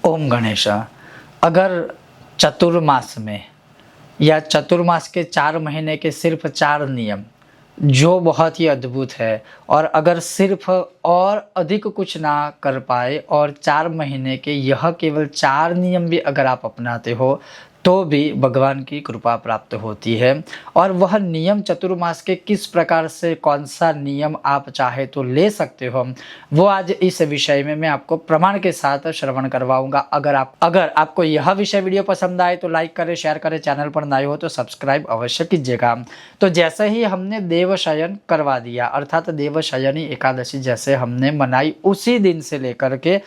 ओम गणेश। अगर चतुर्मास में या चतुर्मास के 4 महीने के सिर्फ 4 नियम जो बहुत ही अद्भुत है, और अगर सिर्फ और अधिक कुछ ना कर पाए और 4 महीने के यह केवल 4 नियम भी अगर आप अपनाते हो तो भी भगवान की कृपा प्राप्त होती है। और वह नियम चतुर्मास के किस प्रकार से, कौन सा नियम आप चाहे तो ले सकते हो, वो आज इस विषय में मैं आपको प्रमाण के साथ श्रवण करवाऊंगा। अगर आपको यह विषय वीडियो पसंद आए तो लाइक करें, शेयर करें, चैनल पर नए हो तो सब्सक्राइब अवश्य कीजिएगा। तो जैसे ही हमने देवशयन करवा दिया, अर्थात देवशयनी एकादशी जैसे हमने मनाई, उसी दिन से लेकर के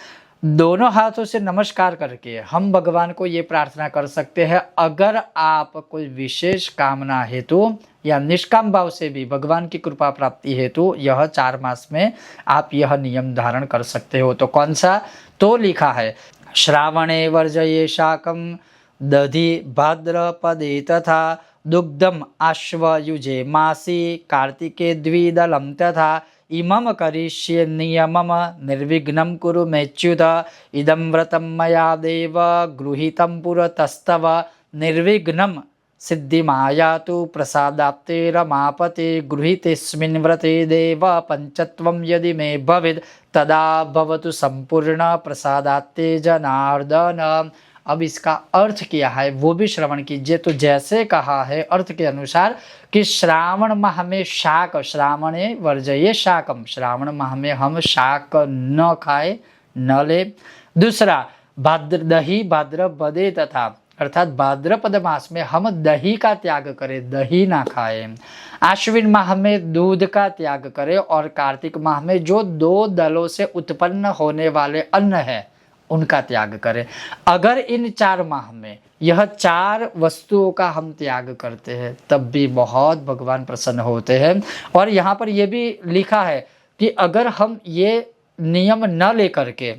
दोनों हाथों से नमस्कार करके हम भगवान को ये प्रार्थना कर सकते हैं, अगर आप कोई विशेष कामना हेतु या निष्काम भाव से भी भगवान की कृपा प्राप्ति हेतु यह 4 मास में आप यह नियम धारण कर सकते हो। तो कौन सा? तो लिखा है, श्रावणे वर्जये शाकम दधि भाद्रपदे तथा दुग्धम आश्वयुजे मासी कार्तिके द्विदलम तथा इमं करिष्ये नियमम निर्विघ्नं कुरु मेच्युत इदं व्रतं मया देव गृहीतं पुरतस्तव निर्विघ्नं सिद्धिमायातु प्रसादाप्ते रमापते गृहीतेऽस्मिन् व्रते देव पंचत्वं यदि मे भवेत् तदा भवतु संपूर्ण प्रसादात्ते जनार्दन। अब इसका अर्थ क्या है वो भी श्रवण कीजिए। तो जैसे कहा है अर्थ के अनुसार कि श्रावण माह में शाक, श्रावणे वर्जये शाकम, श्रावण माह में हम शाक न खाए, न ले। दूसरा, दही भाद्रपदे तथा, अर्थात भाद्रपद मास में हम दही का त्याग करें, दही ना खाएं। आश्विन माह में दूध का त्याग करें, और कार्तिक माह में जो 2 दलों से उत्पन्न होने वाले अन्न है उनका त्याग करें। अगर इन 4 माह में यह 4 वस्तुओं का हम त्याग करते हैं तब भी बहुत भगवान प्रसन्न होते हैं। और यहाँ पर यह भी लिखा है कि अगर हम ये नियम न लेकर के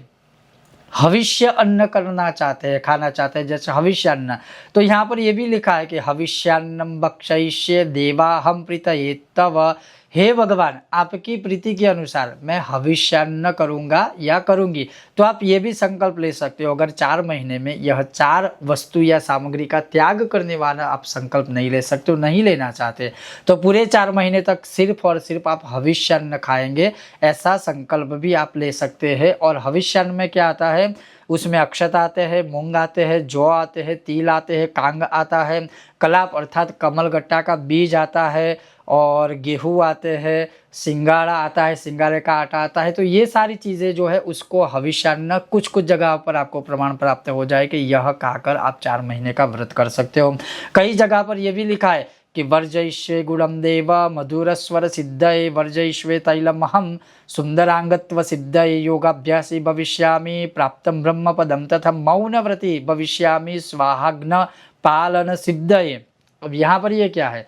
हविष्य अन्न करना चाहते हैं, खाना चाहते हैं, जैसे हविष्य अन्न, तो यहाँ पर यह भी लिखा है कि हविष्यान्नम भक्षयिष्ये देवाहं प्रीतये तव। हे भगवान, आपकी प्रीति के अनुसार मैं हविष्यान्न करूँगा या करूँगी। तो आप ये भी संकल्प ले सकते हो, अगर 4 महीने में यह 4 वस्तु या सामग्री का त्याग करने वाला आप संकल्प नहीं ले सकते हो, नहीं लेना चाहते, तो पूरे 4 महीने तक सिर्फ और सिर्फ आप हविष्यान्न खाएंगे, ऐसा संकल्प भी आप ले सकते हैं। और हविष्यान्न में क्या आता है? उसमें अक्षत आते हैं, मूंग आते हैं, जौ आते हैं, तिल आते हैं, कांग आता है, कलाप अर्थात कमल गट्टा का बीज आता है, और गेहूँ आते हैं, सिंगाड़ा आता है, सिंगारे का आटा आता है। तो ये सारी चीज़ें जो है उसको हविष्यान्न, कुछ कुछ जगह पर आपको प्रमाण प्राप्त हो जाए कि यह खाकर आप 4 महीने का व्रत कर सकते हो। कई जगह पर यह भी लिखा है कि वर्जयिष्ये गुणम देव मधुरस्वर सिद्धये वर्जयिष्ये तैलमहम सुंदरांगत्व सिद्धये योगाभ्यासी भविष्यामि प्राप्तं ब्रह्मपदम तथा मौनव्रती भविष्यामि स्वाहाग्न पालन सिद्धये। अब यहाँ पर ये क्या है?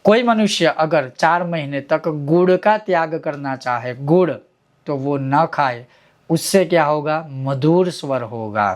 कोई मनुष्य अगर 4 महीने तक गुड़ का त्याग करना चाहे, गुड़, तो वो न खाए, उससे क्या होगा? मधुर स्वर होगा।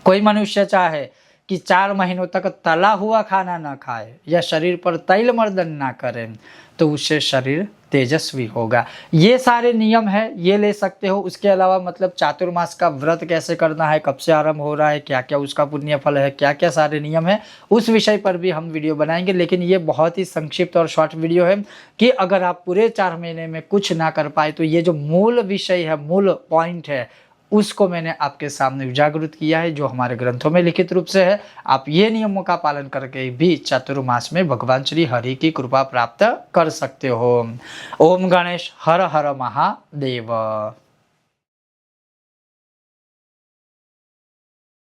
कोई मनुष्य चाहे कि 4 महीनों तक तला हुआ खाना ना खाए या शरीर पर तैल मर्दन ना करें, तो उससे शरीर तेजस्वी होगा। ये सारे नियम है, ये ले सकते हो। उसके अलावा मतलब चातुर्मास का व्रत कैसे करना है, कब से आरंभ हो रहा है, क्या क्या उसका पुण्य फल है, क्या क्या सारे नियम है, उस विषय पर भी हम वीडियो बनाएंगे। लेकिन ये बहुत ही संक्षिप्त और शॉर्ट वीडियो है कि अगर आप पूरे 4 महीने में कुछ ना कर पाए तो ये जो मूल विषय है, मूल पॉइंट है, उसको मैंने आपके सामने उजागृत किया है, जो हमारे ग्रंथों में लिखित रूप से है। आप ये नियमों का पालन करके भी चतुर्मास में भगवान श्री हरि की कृपा प्राप्त कर सकते हो। ओम गणेश हर हर महादेव।